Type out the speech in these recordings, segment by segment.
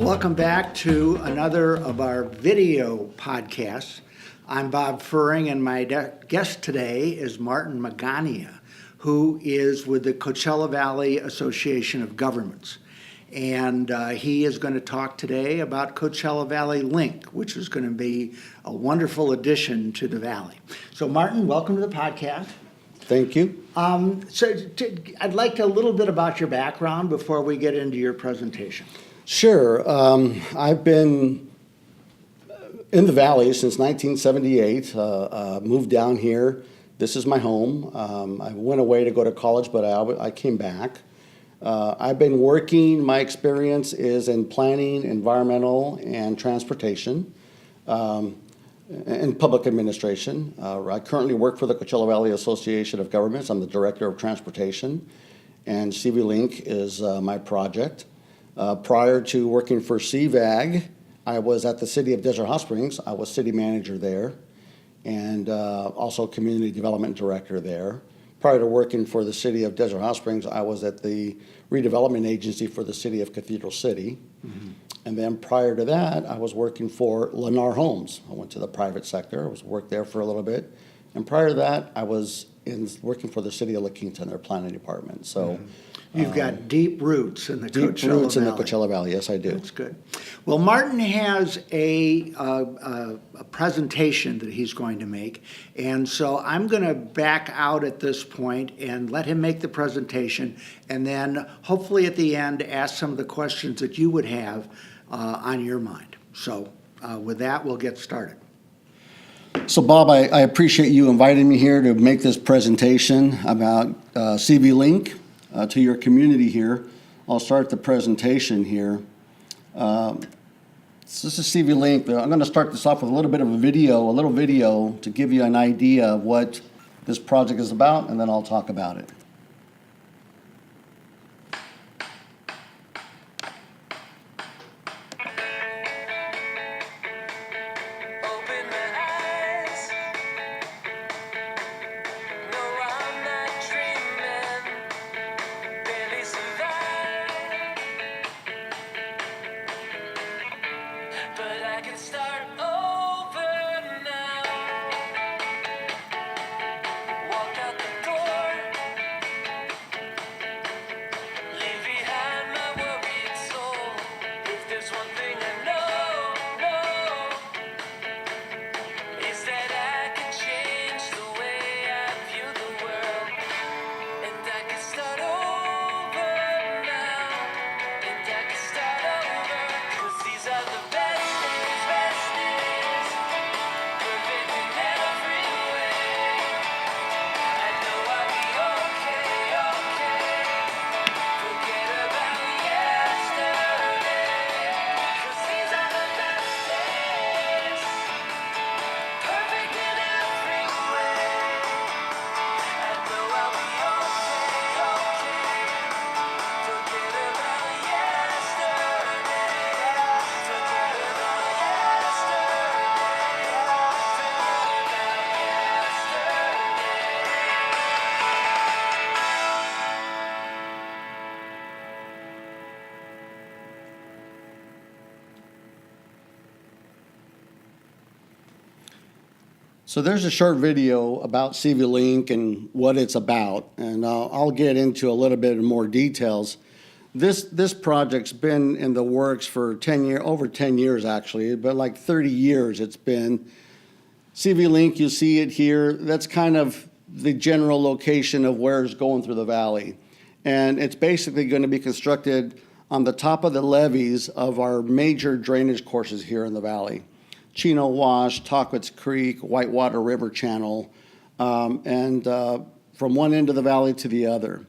Welcome back to another of our video podcasts. I'm Bob Furring, and my guest today is Martin Magaña, who is with the Coachella Valley Association of Governments. And he is going to talk today about Coachella Valley Link, which is going to be a wonderful addition to the valley. So Martin, welcome to the podcast. Thank you. I'd like a little bit about your background before we get into your presentation. Sure. I've been in the valley since 1978. Moved down here. This is my home. I went away to go to college, but I came back. I've been working, my experience is in planning, environmental, and transportation, and public administration. I currently work for the Coachella Valley Association of Governments. I'm the Director of Transportation, and CVAG Link is my project. Prior to working for CVAG, I was at the City of Desert Hot Springs. I was city manager there, and also community development director there. Prior to working for the City of Desert Hot Springs, I was at the redevelopment agency for the City of Cathedral City. Mm-hmm. And then prior to that, I was working for Lennar Homes. I went to the private sector. I worked there for a little bit. And prior to that, I was working for the City of La Quinta in their planning department. So. Mm-hmm. You've got deep roots in the Coachella Valley. Deep roots in the Coachella Valley, yes, I do. That's good. Well, Martin has a presentation that he's going to make, and so I'm going to back out at this point and let him make the presentation, and then hopefully at the end ask some of the questions that you would have on your mind. So with that, we'll get started. So, Bob, I appreciate you inviting me here to make this presentation about CVAG Link. To your community here. I'll start the presentation here. So this is CVAG Link. I'm going to start this off with a little bit of a little video to give you an idea of what this project is about, and then I'll talk about it. So there's a short video about CVAG Link and what it's about, and I'll get into a little bit more details. This project's been in the works for over 10 years actually, but like 30 years it's been. CVAG Link, you see it here, that's kind of the general location of where it's going through the valley. And it's basically going to be constructed on the top of the levees of our major drainage courses here in the valley. Chino Wash, Tahquitz Creek, Whitewater River Channel, and from one end of the valley to the other.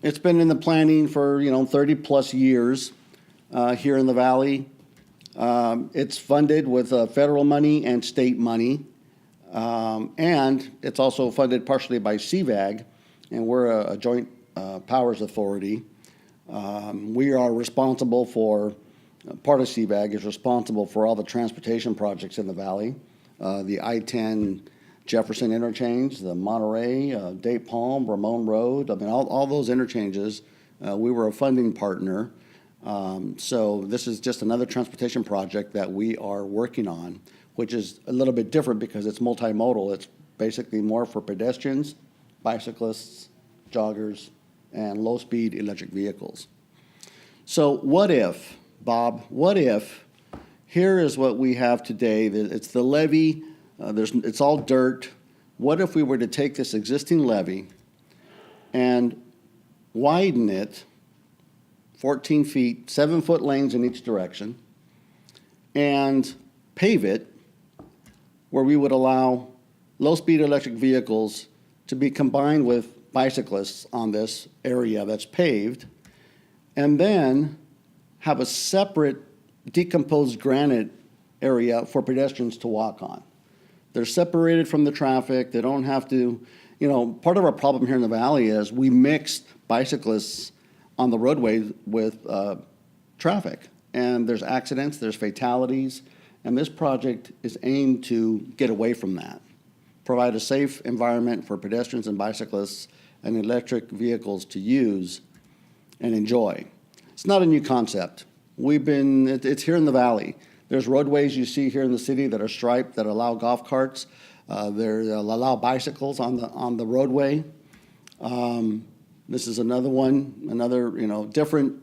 It's been in the planning for 30 plus years here in the valley. It's funded with federal money and state money, and it's also funded partially by CVAG, and we're a joint powers authority. We are responsible for. Part of CVAG is responsible for all the transportation projects in the valley, the I-10 Jefferson interchange, the Monterey, Date Palm, Ramon Road. I mean, all those interchanges, we were a funding partner. So this is just another transportation project that we are working on, which is a little bit different because it's multimodal. It's basically more for pedestrians, bicyclists, joggers, and low-speed electric vehicles. So what if, Bob, what if, here is what we have today, it's the levee, it's all dirt. What if we were to take this existing levee and widen it 14 feet, 7-foot lanes in each direction, and pave it where we would allow low-speed electric vehicles to be combined with bicyclists on this area that's paved, and then have a separate decomposed granite area for pedestrians to walk on. They're separated from the traffic. They don't have to, part of our problem here in the valley is we mixed bicyclists on the roadway with traffic. And there's accidents, there's fatalities, and this project is aimed to get away from that. Provide a safe environment for pedestrians and bicyclists and electric vehicles to use and enjoy. It's not a new concept. It's here in the valley. There's roadways you see here in the city that are striped that allow golf carts. They'll allow bicycles on the roadway. This is another one, different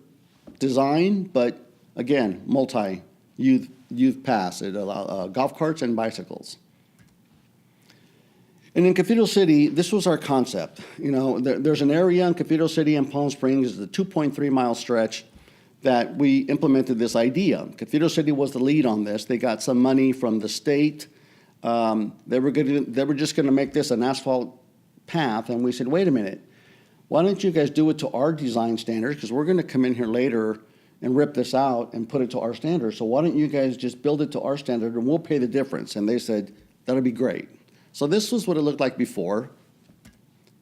design, but again, multi-youth pass. It allows golf carts and bicycles. And in Cathedral City, this was our concept. There's an area in Cathedral City and Palm Springs, the 2.3-mile stretch, that we implemented this idea. Cathedral City was the lead on this. They got some money from the state. They were just going to make this an asphalt path, and we said, wait a minute, why don't you guys do it to our design standards? Because we're going to come in here later and rip this out and put it to our standards. So why don't you guys just build it to our standard and we'll pay the difference? And they said, that'll be great. So this was what it looked like before.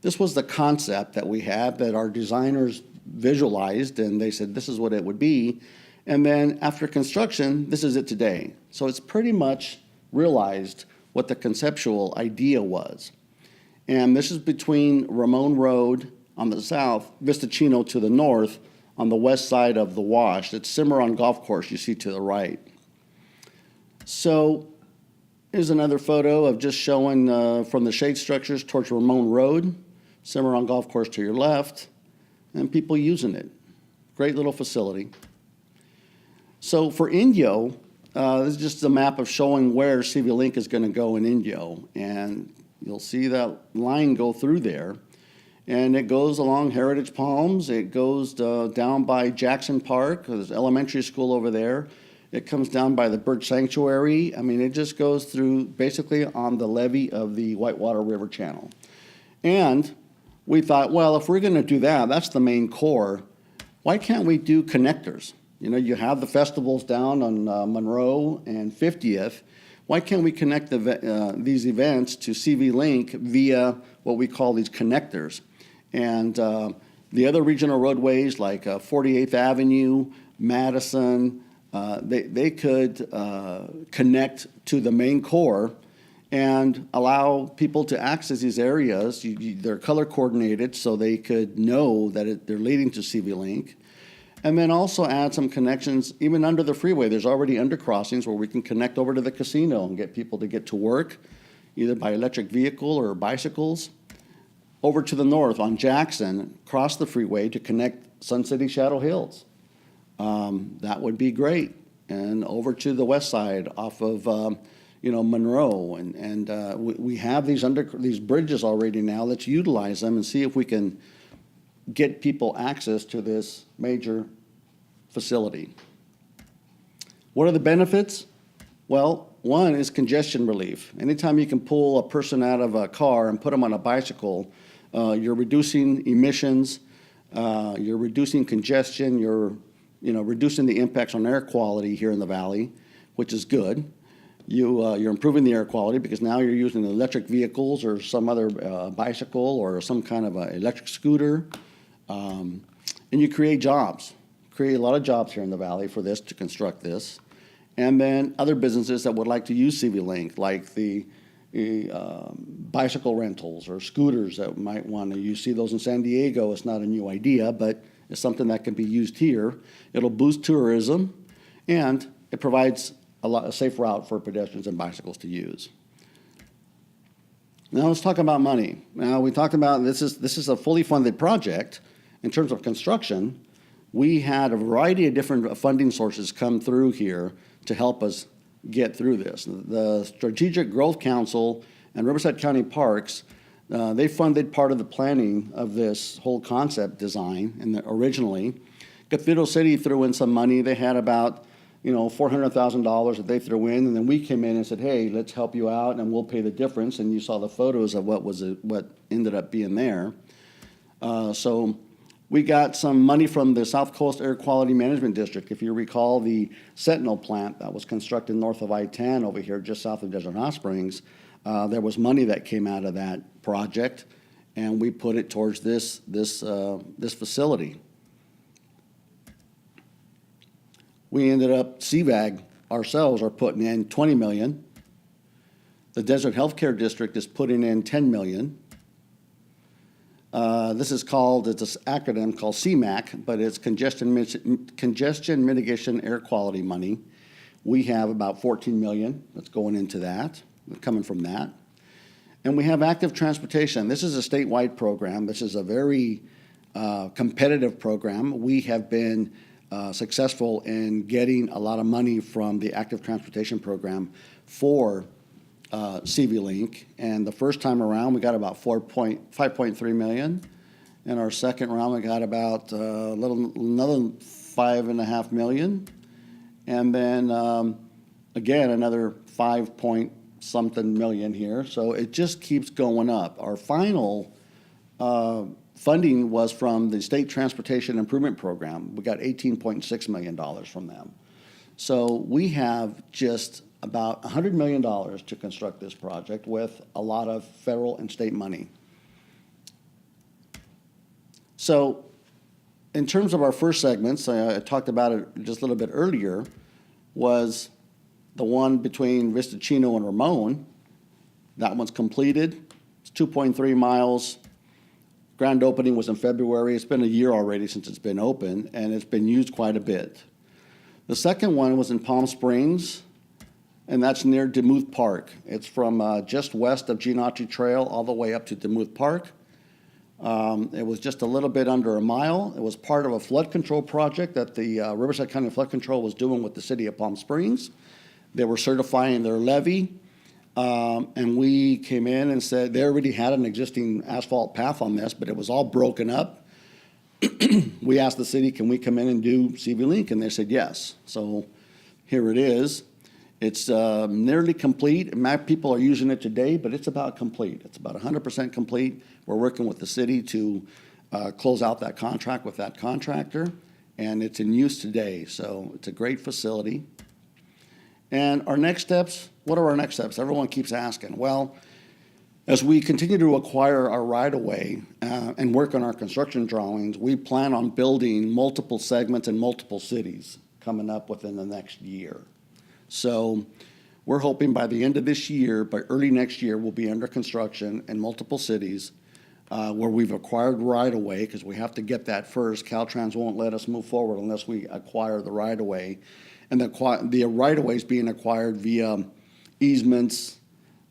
This was the concept that we had that our designers visualized, and they said this is what it would be. And then after construction, this is it today. So it's pretty much realized what the conceptual idea was. And this is between Ramon Road on the south, Vista Chino to the north, on the west side of the wash. It's Cimarron Golf Course you see to the right. So here's another photo of just showing from the shade structures towards Ramon Road, Cimarron Golf Course to your left, and people using it. Great little facility. So for Indio, this is just a map of showing where CV Link is going to go in Indio. And you'll see that line go through there. And it goes along Heritage Palms. It goes down by Jackson Park. There's an elementary school over there. It comes down by the Bird Sanctuary. I mean, it just goes through basically on the levee of the Whitewater River channel. And we thought, well, if we're going to do that, that's the main core. Why can't we do connectors? You have the festivals down on Monroe and 50th. Why can't we connect these events to CV Link via what we call these connectors? And the other regional roadways like 48th Avenue, Madison, they could connect to the main core and allow people to access these areas. They're color coordinated so they could know that they're leading to CV Link. And then also add some connections, even under the freeway. There's already undercrossings where we can connect over to the casino and get people to get to work, either by electric vehicle or bicycles. Over to the north on Jackson, cross the freeway to connect Sun City Shadow Hills. That would be great. And over to the west side off of Monroe. And we have these bridges already now. Let's utilize them and see if we can get people access to this major facility. What are the benefits? Well, one is congestion relief. Anytime you can pull a person out of a car and put them on a bicycle, you're reducing emissions, you're reducing congestion, you're reducing the impacts on air quality here in the valley, which is good. You're improving the air quality because now you're using electric vehicles or some other bicycle or some kind of electric scooter. And you create jobs, create a lot of jobs here in the valley for this, to construct this. And then other businesses that would like to use CV Link, like the bicycle rentals or scooters that might want to. You see those in San Diego. It's not a new idea, but is something that can be used here. It'll boost tourism, and it provides a safe route for pedestrians and bicycles to use. Now let's talk about money. Now we talked about this is a fully funded project. In terms of construction, we had a variety of different funding sources come through here to help us get through this. The Strategic Growth Council and Riverside County Parks, they funded part of the planning of this whole concept design originally. Cathedral City threw in some money. They had about $400,000 that they threw in, and then we came in and said, hey, let's help you out, and we'll pay the difference. And you saw the photos of what ended up being there. So we got some money from the South Coast Air Quality Management District. If you recall, the Sentinel plant that was constructed north of I-10 over here, just south of Desert Hot Springs, there was money that came out of that project, and we put it towards this facility. We ended up, CVAG ourselves are putting in $20 million. The Desert Healthcare District is putting in $10 million. It's an acronym called CMAQ, but it's Congestion Mitigation Air Quality money. We have about $14 million that's going into that, coming from that. And we have active transportation. This is a statewide program. This is a very competitive program. We have been successful in getting a lot of money from the active transportation program for CV Link, and the first time around we got about $5.3 million, and our second round we got about another $5.5 million, and then again another 5-point-something million here. So it just keeps going up. Our final funding was from the State Transportation Improvement Program. We got $18.6 million from them. So we have just about $100 million to construct this project with a lot of federal and state money. So in terms of our first segments, I talked about it just a little bit earlier, was the one between Vista Chino and Ramon. That one's completed. It's 2.3 miles. Grand opening was in February. It's been a year already since it's been open, and it's been used quite a bit. The second one was in Palm Springs, and that's near Demuth Park. It's from just west of Gene Autry Trail all the way up to Demuth Park. It was just a little bit under a mile. It was part of a flood control project that the Riverside County Flood Control was doing with the city of Palm Springs. They were certifying their levee. And we came in and said they already had an existing asphalt path on this, but it was all broken up. We asked the city, can we come in and do CV Link? And they said yes. So here it is. It's nearly complete. People are using it today, but it's about complete. It's about 100% complete. We're working with the city to close out that contract with that contractor, and it's in use today. So it's a great facility. And our next steps, what are our next steps? Everyone keeps asking. Well, as we continue to acquire our right-of-way and work on our construction drawings, we plan on building multiple segments in multiple cities coming up within the next year. So we're hoping by the end of this year, by early next year, we'll be under construction in multiple cities where we've acquired right-of-way, because we have to get that first. Caltrans won't let us move forward unless we acquire the right-of-way. And the right-of-way is being acquired via easements.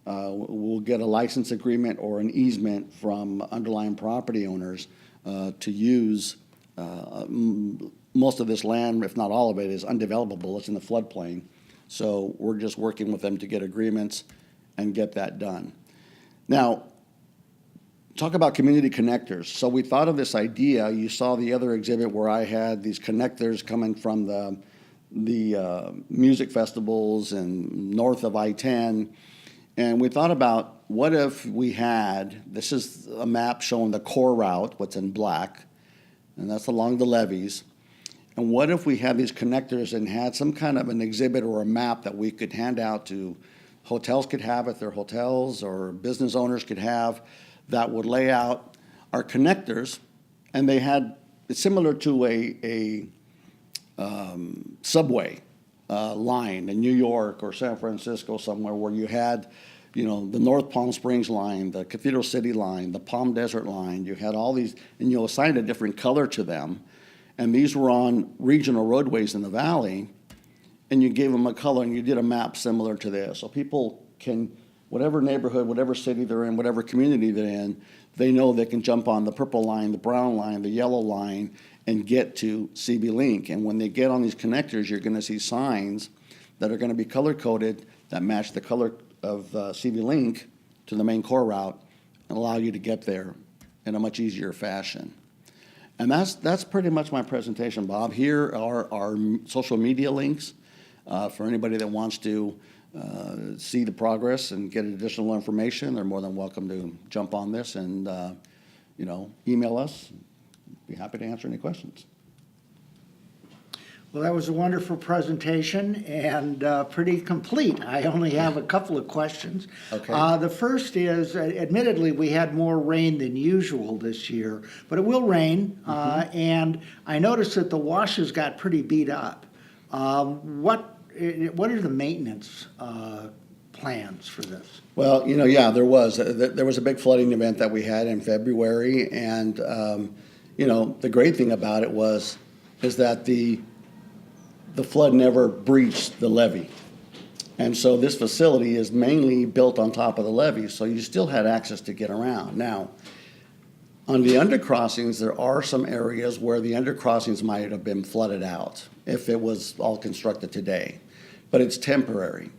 We'll get a license agreement or an easement from underlying property owners to use. Most of this land, if not all of it, is undevelopable. It's in the floodplain. So we're just working with them to get agreements and get that done. Now, talk about community connectors. So we thought of this idea. You saw the other exhibit where I had these connectors coming from the music festivals and north of I-10. And we thought about, what if we had, this is a map showing the core route, what's in black, and that's along the levees. And what if we had these connectors and had some kind of an exhibit or a map that we could hand out to hotels could have at their hotels, or business owners could have, that would lay out our connectors, and they had, it's similar to a subway line in New York or San Francisco somewhere, where you had, the North Palm Springs line, the Cathedral City line, the Palm Desert line. You had all these, and you assigned a different color to them. and these were on regional roadways in the valley, and you gave them a color and you did a map similar to this. So people can, whatever neighborhood, whatever city they're in, whatever community they're in, they know they can jump on the purple line, the brown line, the yellow line, and get to CV Link. And when they get on these connectors, you're going to see signs that are going to be color-coded that match the color of CV Link to the main core route and allow you to get there in a much easier fashion. And that's pretty much my presentation, Bob. Here are our social media links for anybody that wants to see the progress and get additional information. They're more than welcome to jump on this and email us. Be happy to answer any questions. Well, that was a wonderful presentation and pretty complete. I only have a couple of questions. Okay. The first is, admittedly, we had more rain than usual this year, but it will rain, and I noticed that the washes got pretty beat up. What are the maintenance plans for this? Well, yeah, there was a big flooding event that we had in February, and the great thing about it is that the flood never breached the levee. And so this facility is mainly built on top of the levee, so you still had access to get around. Now, on the undercrossings, there are some areas where the undercrossings might have been flooded out if it was all constructed today, but it's temporary.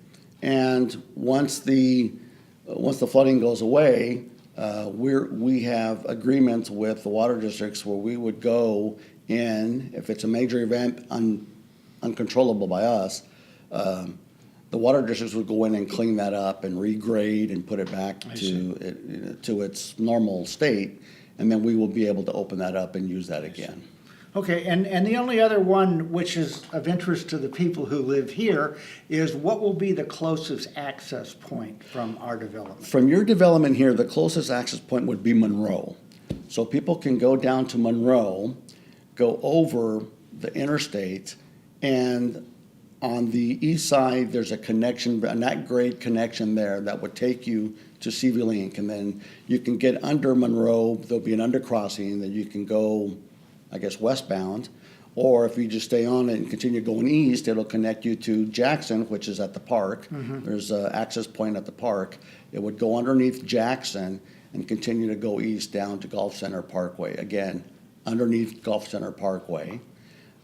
And once the flooding goes away, we have agreements with the water districts where we would go in, if it's a major event uncontrollable by us, the water districts would go in and clean that up and regrade and put it back to its normal state, and then we will be able to open that up and use that again. Okay, and the only other one which is of interest to the people who live here is what will be the closest access point from our development? From your development here, the closest access point would be Monroe. So people can go down to Monroe, go over the interstate, and on the east side, there's a connection, a net grade connection there that would take you to CV Link. And then you can get under Monroe, there'll be an undercrossing that you can go, I guess, westbound. Or if you just stay on it and continue going east, it'll connect you to Jackson, which is at the park. There's an access point at the park. It would go underneath Jackson and continue to go east down to Golf Center Parkway. Again, underneath Golf Center Parkway.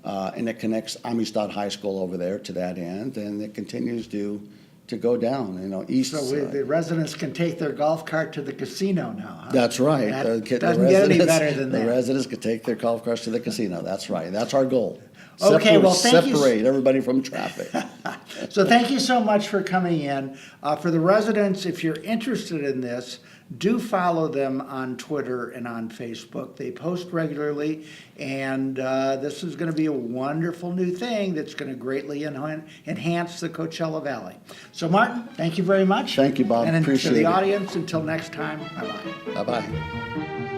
And it connects Amistad High School over there to that end, and it continues to go down, east. So the residents can take their golf cart to the casino now, huh? That's right. That doesn't get any better than that. The residents could take their golf carts to the casino. That's right. That's our goal. Okay, well, thank you. Separate everybody from traffic. So thank you so much for coming in. For the residents, if you're interested in this, do follow them on Twitter and on Facebook. They post regularly, and this is going to be a wonderful new thing that's going to greatly enhance the Coachella Valley. So Martin, thank you very much. Thank you, Bob. And Appreciate to the it. audience, until next time, bye-bye. Bye-bye.